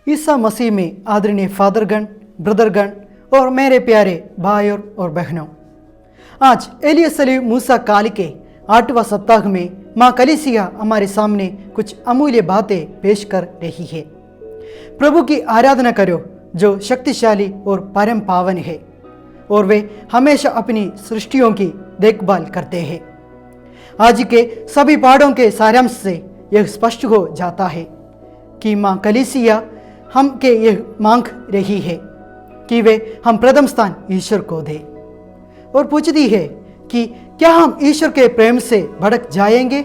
ईसा मसीह में आदरणीय फादरगण, ब्रदरगण और मेरे प्यारे भाइयों और बहनों, आज एलिया सलीम मूसा काल के 8वां सप्ताह में माँ कलीसिया हमारे सामने कुछ अमूल्य बातें पेश कर रही है। प्रभु की आराधना करो जो शक्तिशाली और परम पावन है और वे हमेशा अपनी सृष्टियों की देखभाल करते हैं। आज के सभी पाठों के सारांश से यह स्पष्ट हो जाता है कि माँ कलीसिया हम के यह मांग रही है कि वे हम प्रथम स्थान ईश्वर को दें और पूछती है कि क्या हम ईश्वर के प्रेम से भड़क जाएंगे।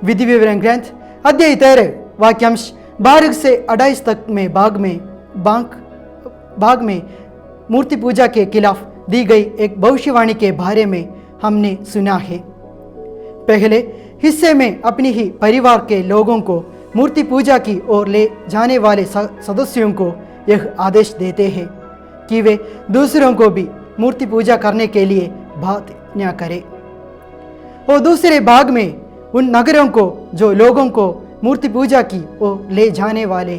विधि विवरण ग्रंथ अध्याय 13 वाक्यांश 12 से 28 तक में भाग में मूर्ति पूजा के खिलाफ दी गई एक भविष्यवाणी के बारे में हमने सुना है। पहले हिस्से में अपनी ही परिवार के लोगों को मूर्ति पूजा की ओर ले जाने वाले सदस्यों को यह आदेश देते हैं कि वे दूसरों को भी मूर्ति पूजा करने के लिए बाध्य न करें। और दूसरे भाग में उन नगरों को जो लोगों को मूर्ति पूजा की ओर ले जाने वाले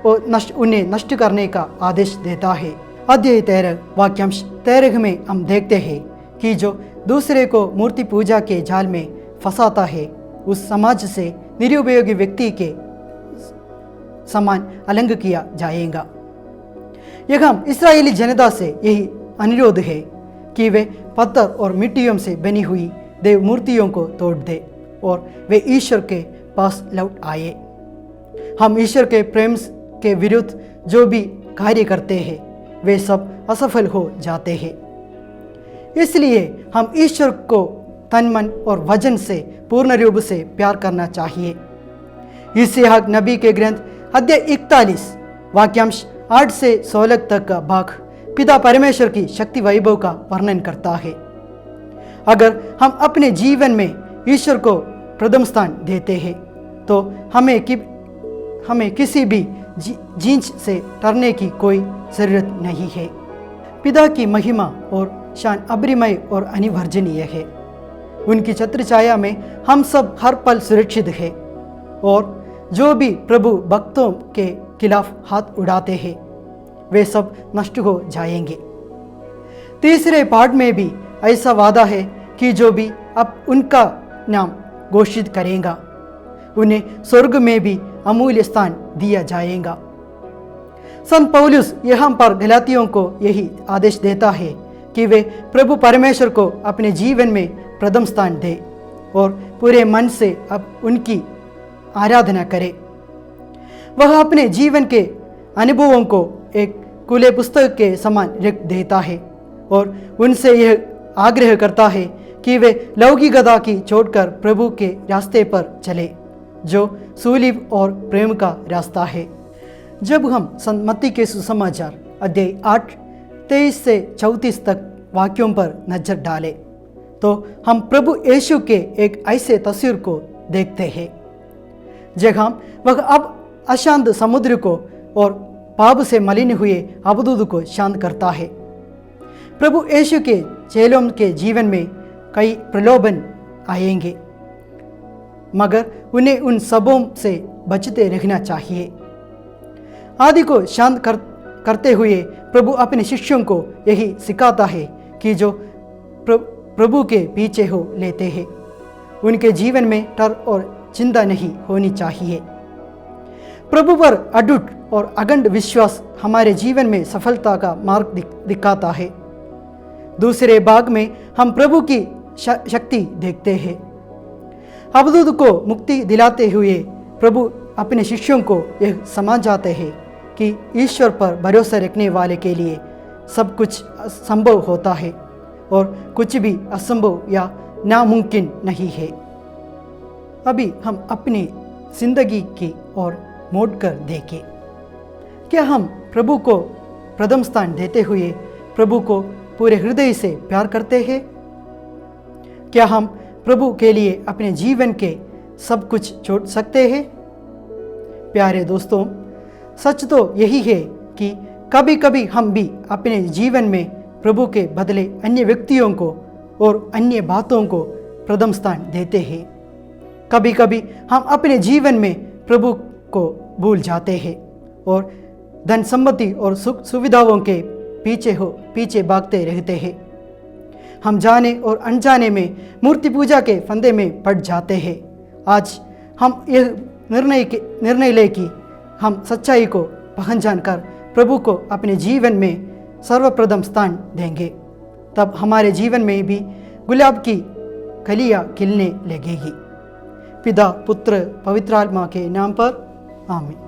और उन्हें नष्ट करने का आदेश देता है। अध्याय 13 वाक्यांश 13 में हम देखते हैं कि जो दूसरे को मूर्ति पूजा के जाल में फंसाता है उस समाज से निरुपयोगी व्यक्ति के समान अलग किया जाएगा। यह इस्राएली जनता से यही अनुरोध है कि वे पत्थर और मिट्टियों से बनी हुई देव मूर्तियों को तोड़ दे और वे ईश्वर के पास लौट आए। हम ईश्वर के प्रेम के विरुद्ध जो भी कार्य करते हैं वे सब असफल हो जाते हैं। इसलिए हम ईश्वर को तन मन और वचन से पूर्ण रूप से प्यार करना चाहिए। इसहाक नबी के ग्रंथ अध्याय 41 वाक्यांश 8 से 16 तक का भाग पिता परमेश्वर की शक्ति वैभव का वर्णन करता है। अगर हम अपने जीवन में ईश्वर को प्रथम स्थान देते हैं तो हमें किसी भी जींच से डरने की कोई जरूरत नहीं है। पिता की महिमा और शान अपरिमेय और अनिवर्जनीय है। उनकी छत्र छाया में हम सब हर पल सुरक्षित है और जो भी प्रभु भक्तों के खिलाफ हाथ उड़ाते हैं वे सब नष्ट हो जाएंगे। तीसरे पाठ में भी ऐसा वादा है कि जो भी अब उनका नाम घोषित करेगा उन्हें स्वर्ग में भी अमूल्य स्थान दिया जाएगा। संत पौलुस यहाँ पर गलातियों को यही आदेश देता है कि वे प्रभु परमेश्वर को अपने जीवन में प्रथम स्थान दे और पूरे मन से अब उनकी आराधना करे। वह अपने जीवन के अनुभवों को एक खुले पुस्तक के समान रख देता है और उनसे यह आग्रह करता है कि वे लौकिकता की छोड़कर प्रभु के रास्ते पर चले जो सूलीब और प्रेम का रास्ता है। जब हम संत मत्ती के सुसमाचार अध्याय 8 23 से 34 तक वाक्यों पर नजर डालें तो हम प्रभु यीशु के एक ऐसे तस्वीर को देखते हैं जहाँ वह अब अशांत समुद्र को और पाप से मलिन हुए अवधूत को शांत करता है। प्रभु यीशु के चेलों के जीवन में कई प्रलोभन आएंगे मगर उन्हें उन सबों से बचते रहना चाहिए। आदि को शांत करते हुए प्रभु अपने शिष्यों को यही सिखाता है कि जो प्रभु के पीछे हो लेते हैं उनके जीवन में डर और चिंता नहीं होनी चाहिए। प्रभु पर अटूट और अखंड विश्वास हमारे जीवन में सफलता का मार्ग दिखाता है। दूसरे भाग में हम प्रभु की शक्ति देखते हैं। अवधूत को मुक्ति दिलाते हुए प्रभु अपने शिष्यों को यह समझ जाते हैं कि ईश्वर पर भरोसा रखने वाले के लिए सब कुछ संभव होता है और कुछ भी असंभव या नामुमकिन नहीं है। अभी हम अपनी जिंदगी की ओर मोड़कर देखें। क्या हम प्रभु को प्रथम स्थान देते हुए प्रभु को पूरे हृदय से प्यार करते हैं? क्या हम प्रभु के लिए अपने जीवन के सब कुछ छोड़ सकते हैं? प्यारे दोस्तों, सच तो यही है कि कभी कभी हम भी अपने जीवन में प्रभु के बदले अन्य व्यक्तियों को और अन्य बातों को प्रथम स्थान देते हैं। कभी कभी हम अपने जीवन में प्रभु को भूल जाते हैं और धन संपत्ति और सुख सुविधाओं के पीछे भागते रहते हैं। हम जाने और अनजाने में मूर्ति पूजा के फंदे में पड़ जाते हैं। आज हम यह निर्णय लें कि हम सच्चाई को पहचान कर प्रभु को अपने जीवन में सर्वप्रथम स्थान देंगे। तब हमारे जीवन में भी गुलाब की कलियां खिलने लगेगी। पिता पुत्र पवित्र आत्मा के नाम पर आमीन।